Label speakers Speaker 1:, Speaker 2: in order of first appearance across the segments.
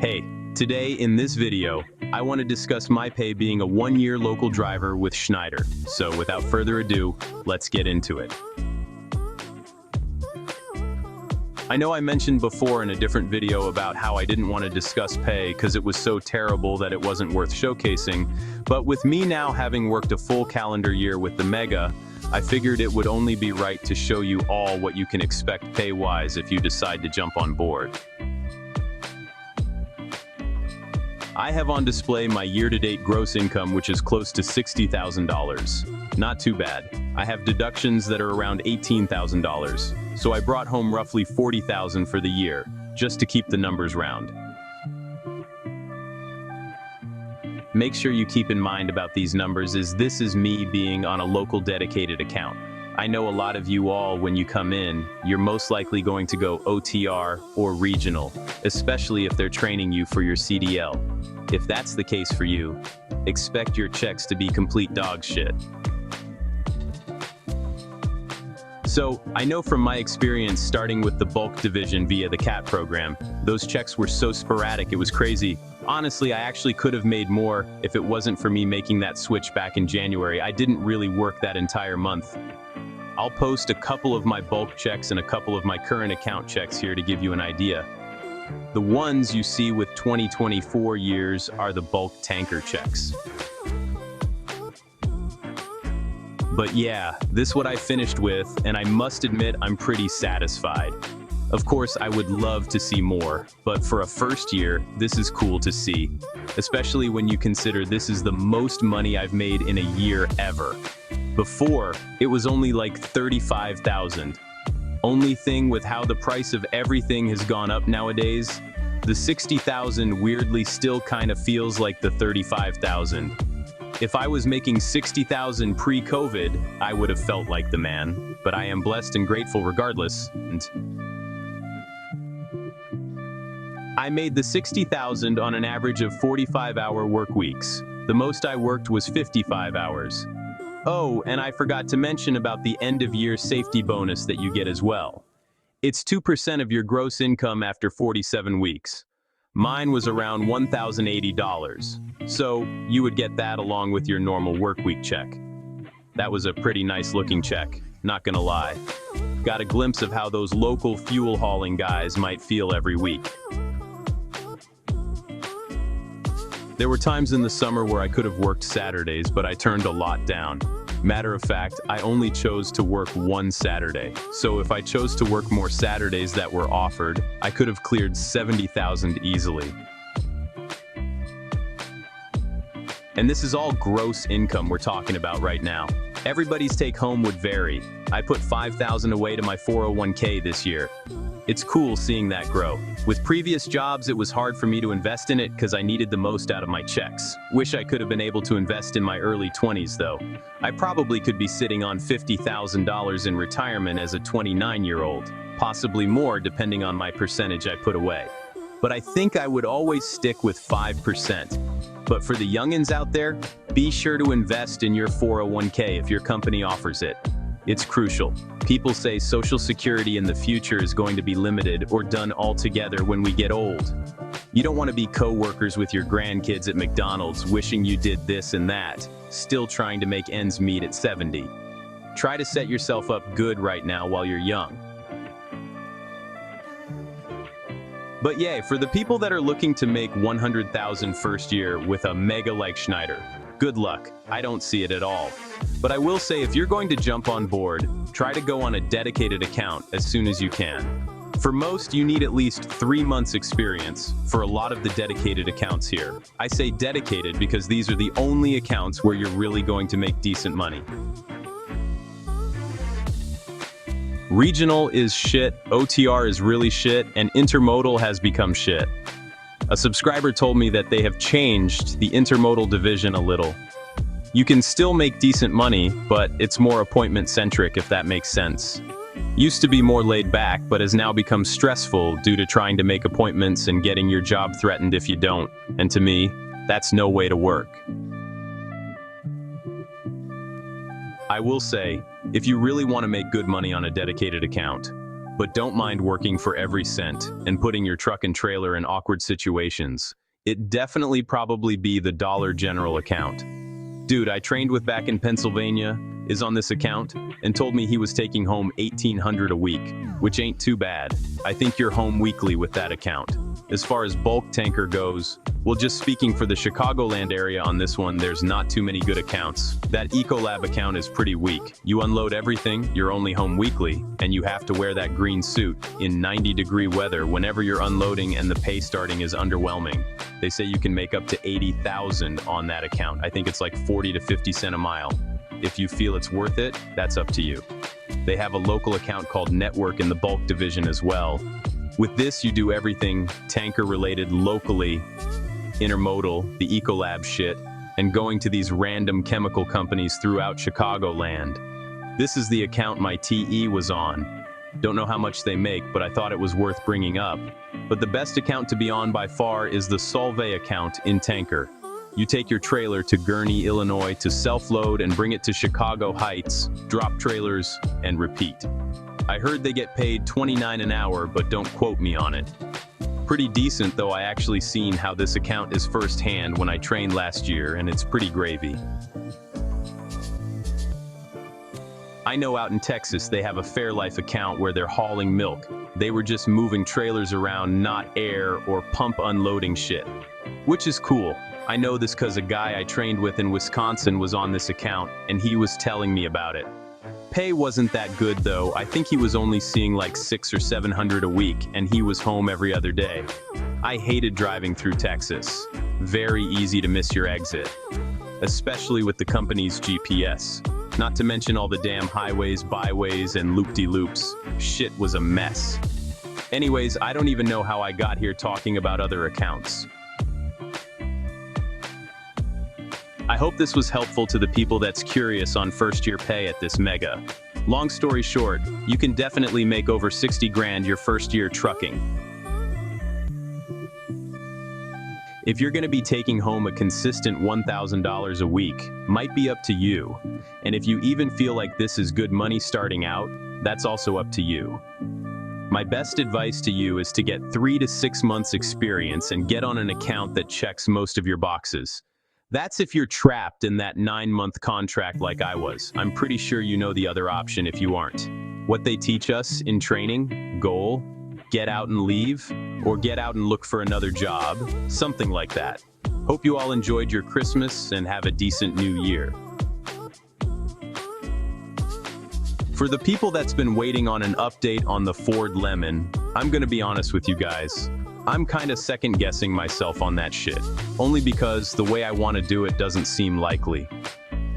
Speaker 1: Hey, today in this video, I want to discuss my pay being a one-year local driver with Schneider. So without further ado, let's get into it. I know I mentioned before in a different video about how I didn't want to discuss pay because it was so terrible that it wasn't worth showcasing, but with me now having worked a full calendar year with the Mega, I figured it would only be right to show you all what you can expect pay-wise if you decide to jump on board. I have on display my year-to-date gross income, which is close to $60,000. Not too bad. I have deductions that are around $18,000, so I brought home roughly $40,000 for the year, just to keep the numbers round. Make sure you keep in mind about these numbers as this is me being on a local dedicated account. I know a lot of you all, when you come in, you're most likely going to go OTR or regional, especially if they're training you for your CDL. If that's the case for you, expect your checks to be complete dog shit. So, I know from my experience starting with the bulk division via the CAT program, those checks were so sporadic it was crazy. Honestly, I actually could have made more if it wasn't for me making that switch back in January. I didn't really work that entire month. I'll post a couple of my bulk checks and a couple of my current account checks here to give you an idea. The ones you see with 2024 years are the bulk tanker checks. But yeah, this is what I finished with, and I must admit I'm pretty satisfied. Of course, I would love to see more, but for a first year, this is cool to see. Especially when you consider this is the most money I've made in a year ever. Before, it was only like $35,000. Only thing with how the price of everything has gone up nowadays, the $60,000 weirdly still kind of feels like the $35,000. If I was making $60,000 pre-COVID, I would have felt like the man, but I am blessed and grateful regardless. And I made the $60,000 on an average of 45-hour work weeks. The most I worked was 55 hours. Oh, and I forgot to mention about the end-of-year safety bonus that you get as well. It's 2% of your gross income after 47 weeks. Mine was around $1,080, so you would get that along with your normal work week check. That was a pretty nice-looking check, not gonna lie. Got a glimpse of how those local fuel hauling guys might feel every week. There were times in the summer where I could have worked Saturdays, but I turned a lot down. Matter of fact, I only chose to work one Saturday. So if I chose to work more Saturdays that were offered, I could have cleared $70,000 easily. And this is all gross income we're talking about right now. Everybody's take home would vary. I put $5,000 away to my 401k this year. It's cool seeing that grow. With previous jobs, it was hard for me to invest in it because I needed the most out of my checks. Wish I could have been able to invest in my early 20s though. I probably could be sitting on $50,000 in retirement as a 29-year-old, possibly more depending on my percentage I put away. But I think I would always stick with 5%. But for the youngins out there, be sure to invest in your 401k if your company offers it. It's crucial. People say Social Security in the future is going to be limited or done altogether when we get old. You don't want to be co-workers with your grandkids at McDonald's wishing you did this and that, still trying to make ends meet at 70. Try to set yourself up good right now while you're young. But yeah, for the people that are looking to make $100,000 first year with a mega like Schneider, good luck. I don't see it at all. But I will say if you're going to jump on board, try to go on a dedicated account as soon as you can. For most, you need at least 3 months experience for a lot of the dedicated accounts here. I say dedicated because these are the only accounts where you're really going to make decent money. Regional is shit, OTR is really shit, and intermodal has become shit. A subscriber told me that they have changed the intermodal division a little. You can still make decent money, but it's more appointment-centric if that makes sense. Used to be more laid back, but has now become stressful due to trying to make appointments and getting your job threatened if you don't. And to me, that's no way to work. I will say, if you really want to make good money on a dedicated account, But don't mind working for every cent and putting your truck and trailer in awkward situations. It'd definitely probably be the Dollar General account. Dude I trained with back in Pennsylvania is on this account and told me he was taking home $1,800 a week, which ain't too bad. I think you're home weekly with that account. As far as bulk tanker goes, well, just speaking for the Chicagoland area on this one, there's not too many good accounts. That Ecolab account is pretty weak. You unload everything, you're only home weekly, and you have to wear that green suit in 90-degree weather whenever you're unloading, and the pay starting is underwhelming. They say you can make up to $80,000 on that account. I think it's like 40 to 50 cents a mile. If you feel it's worth it, that's up to you. They have a local account called Network in the bulk division as well. With this, you do everything tanker related locally, intermodal, the Ecolab shit, and going to these random chemical companies throughout Chicagoland. This is the account my TE was on. Don't know how much they make, but I thought it was worth bringing up. But the best account to be on by far is the Solvay account in tanker. You take your trailer to Gurnee, Illinois to self-load and bring it to Chicago Heights, drop trailers, and repeat. I heard they get paid $29 an hour, but don't quote me on it. Pretty decent, though. I actually seen how this account is firsthand when I trained last year, and it's pretty gravy. I know out in Texas they have a Fairlife account where they're hauling milk. They were just moving trailers around, not air or pump unloading shit. Which is cool. I know this because a guy I trained with in Wisconsin was on this account, and he was telling me about it. Pay wasn't that good though. I think he was only seeing like $600 or $700 a week, and he was home every other day. I hated driving through Texas. Very easy to miss your exit, especially with the company's GPS. Not to mention all the damn highways, byways, and loop-de-loops. Shit was a mess. Anyways, I don't even know how I got here talking about other accounts. I hope this was helpful to the people that's curious on first-year pay at this mega. Long story short, you can definitely make over 60 grand your first year trucking. If you're going to be taking home a consistent $1,000 a week, might be up to you. And if you even feel like this is good money starting out, that's also up to you. My best advice to you is to get 3 to 6 months experience and get on an account that checks most of your boxes. That's if you're trapped in that 9-month contract like I was. I'm pretty sure you know the other option if you aren't. What they teach us in training, goal, get out and leave, or get out and look for another job, something like that. Hope you all enjoyed your Christmas and have a decent new year. For the people that's been waiting on an update on the Ford Lemon, I'm gonna be honest with you guys. I'm kinda second guessing myself on that shit. Only because the way I wanna do it doesn't seem likely.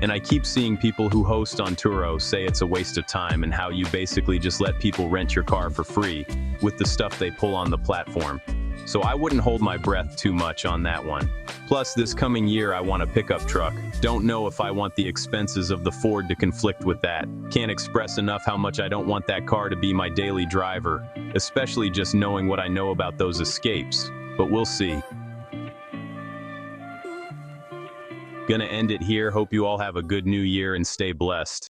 Speaker 1: And I keep seeing people who host on Turo say it's a waste of time and how you basically just let people rent your car for free with the stuff they pull on the platform. So I wouldn't hold my breath too much on that one. Plus, this coming year I want a pickup truck. Don't know if I want the expenses of the Ford to conflict with that. Can't express enough how much I don't want that car to be my daily driver, especially just knowing what I know about those escapes. But we'll see. Gonna end it here. Hope you all have a good new year and stay blessed.